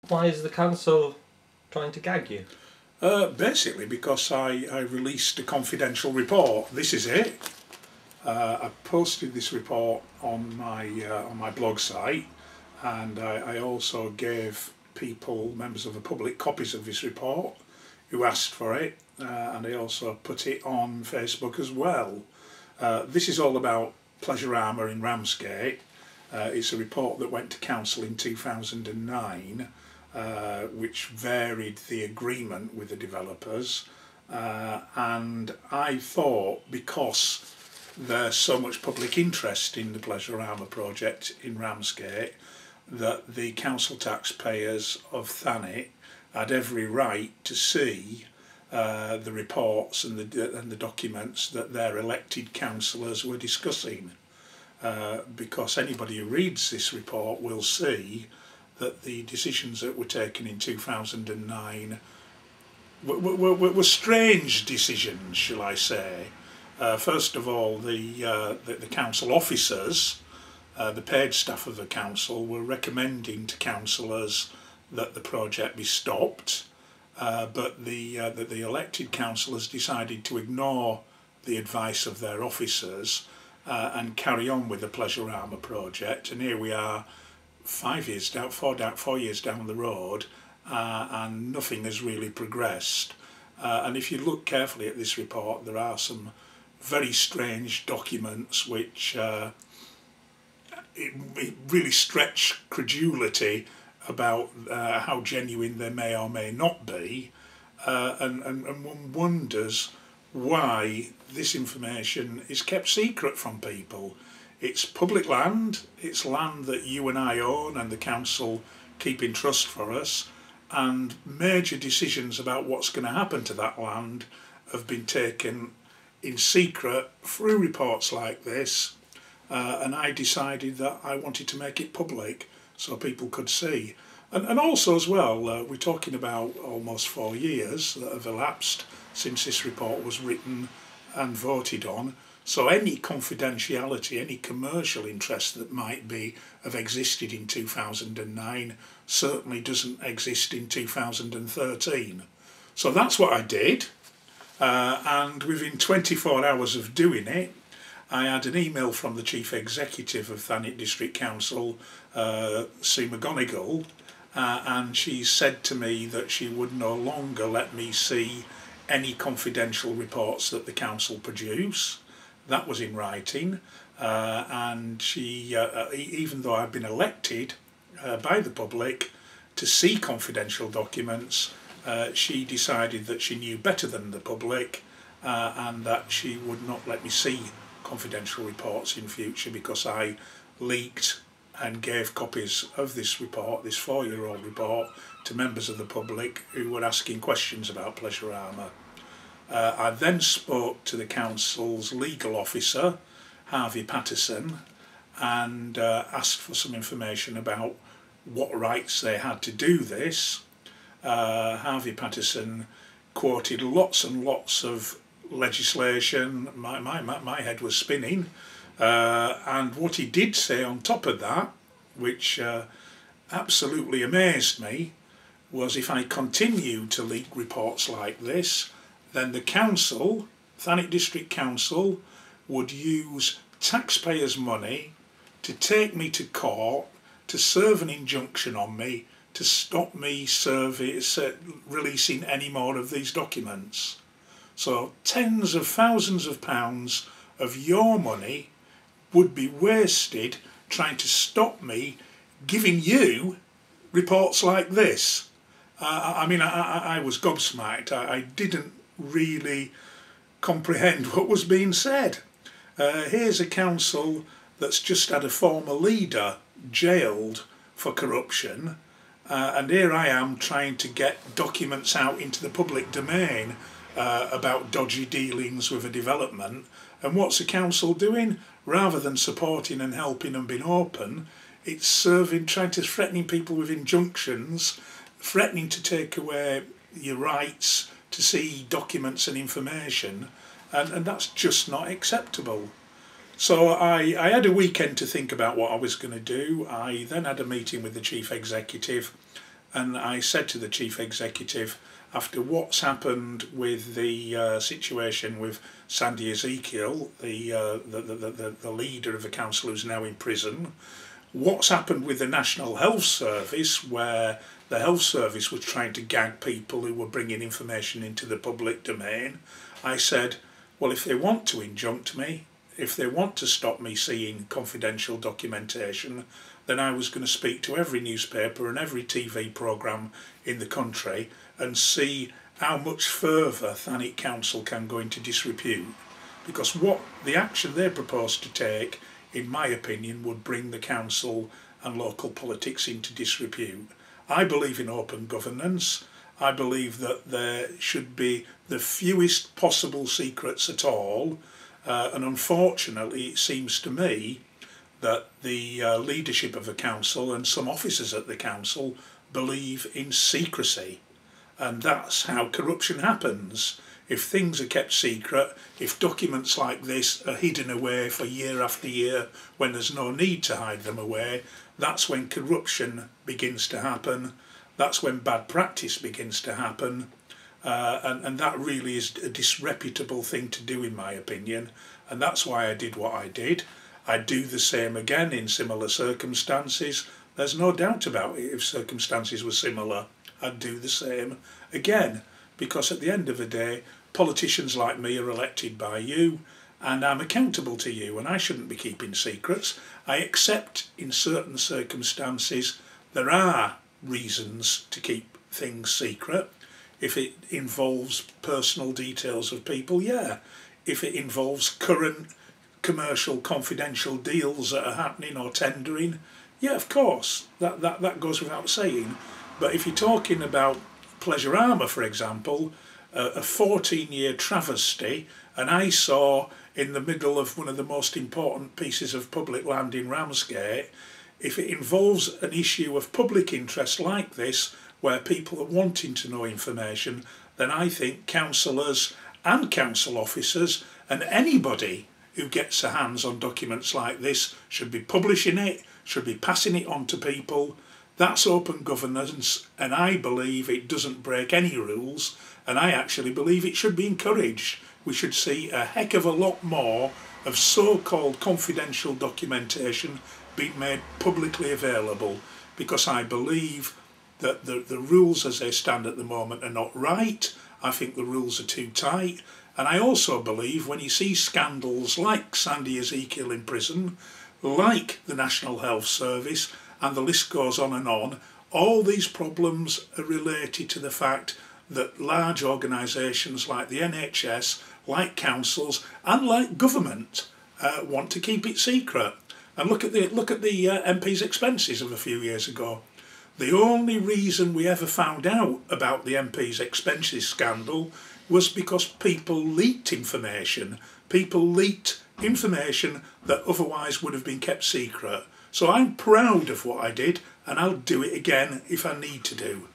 Why is the council trying to gag you? Basically because I released a confidential report. This is it. I posted this report on my blog site, and I also gave people, members of the public, copies of this report who asked for it, and I also put it on Facebook as well. This is all about Pleasurama in Ramsgate. It's a report that went to council in 2009, which varied the agreement with the developers, and I thought, because there's so much public interest in the Pleasurama project in Ramsgate, that the council taxpayers of Thanet had every right to see the reports and the documents that their elected councillors were discussing, because anybody who reads this report will see that the decisions that were taken in 2009 were strange decisions, shall I say. First of all, the council officers, the paid staff of the council, were recommending to councillors that the project be stopped, but the elected councillors decided to ignore the advice of their officers and carry on with the Pleasurama project. And here we are, 4 years down the road, and nothing has really progressed. And if you look carefully at this report, there are some very strange documents which it really stretch credulity about how genuine they may or may not be, and one wonders why this information is kept secret from people. It's public land, it's land that you and I own and the council keep in trust for us, and major decisions about what's going to happen to that land have been taken in secret through reports like this, and I decided that I wanted to make it public so people could see. And also as well, we're talking about almost 4 years that have elapsed since this report was written and voted on. So any confidentiality, any commercial interest that might have existed in 2009 certainly doesn't exist in 2013. So that's what I did, and within 24 hours of doing it, I had an email from the Chief Executive of Thanet District Council, Sue McGonigal, and she said to me that she would no longer let me see any confidential reports that the council produce. That was in writing, and she, even though I've been elected by the public to see confidential documents, she decided that she knew better than the public, and that she would not let me see confidential reports in future because I leaked and gave copies of this report, this 4-year-old report, to members of the public who were asking questions about Pleasurama. I then spoke to the council's legal officer, Harvey Patterson, and asked for some information about what rights they had to do this. Harvey Patterson quoted lots and lots of legislation. My head was spinning, and what he did say on top of that, which absolutely amazed me, was if I continue to leak reports like this, then the council, Thanet District Council, would use taxpayers' money to take me to court, to serve an injunction on me, to stop me releasing any more of these documents. So tens of thousands of pounds of your money would be wasted trying to stop me giving you reports like this. I was gobsmacked. I didn't really comprehend what was being said. Here's a council that's just had a former leader jailed for corruption, and here I am trying to get documents out into the public domain about dodgy dealings with a development. And what's the council doing? Rather than supporting and helping and being open, it's trying to threatening people with injunctions, threatening to take away your rights to see documents and information, and that's just not acceptable. So I had a weekend to think about what I was going to do. I then had a meeting with the Chief Executive, and I said to the Chief Executive, after what's happened with the situation with Sandy Ezekiel, the leader of the council who's now in prison, what's happened with the National Health Service, where the health service was trying to gag people who were bringing information into the public domain, I said, well, if they want to injunct me, if they want to stop me seeing confidential documentation, then I was going to speak to every newspaper and every TV programme in the country and see how much further Thanet Council can go into disrepute. Because what the action they propose to take, in my opinion, would bring the council and local politics into disrepute. I believe in open governance. I believe that there should be the fewest possible secrets at all, and unfortunately it seems to me that the leadership of the council and some officers at the council believe in secrecy, and that's how corruption happens. If things are kept secret, if documents like this are hidden away for year after year when there's no need to hide them away, that's when corruption begins to happen, that's when bad practice begins to happen, and that really is a disreputable thing to do, in my opinion, and that's why I did what I did. I'd do the same again in similar circumstances. There's no doubt about it. If circumstances were similar, I'd do the same again, because at the end of the day, politicians like me are elected by you, and I'm accountable to you, and I shouldn't be keeping secrets. I accept in certain circumstances there are reasons to keep things secret. If it involves personal details of people, yeah. If it involves current commercial confidential deals that are happening or tendering, yeah, of course, that goes without saying. But if you're talking about Pleasure Armour, for example, a 14-year travesty, and I saw in the middle of one of the most important pieces of public land in Ramsgate, if it involves an issue of public interest like this, where people are wanting to know information, then I think councillors and council officers and anybody who gets their hands on documents like this should be publishing it, should be passing it on to people. That's open governance, and I believe it doesn't break any rules, and I actually believe it should be encouraged. We should see a heck of a lot more of so-called confidential documentation being made publicly available, because I believe that the rules as they stand at the moment are not right. I think the rules are too tight. And I also believe when you see scandals like Sandy Ezekiel in prison, like the National Health Service, and the list goes on, all these problems are related to the fact that large organisations like the NHS, like councils, and like government want to keep it secret. And look at the MP's expenses of a few years ago. The only reason we ever found out about the MP's expenses scandal was because people leaked information. People leaked information that otherwise would have been kept secret. So I'm proud of what I did, and I'll do it again if I need to do.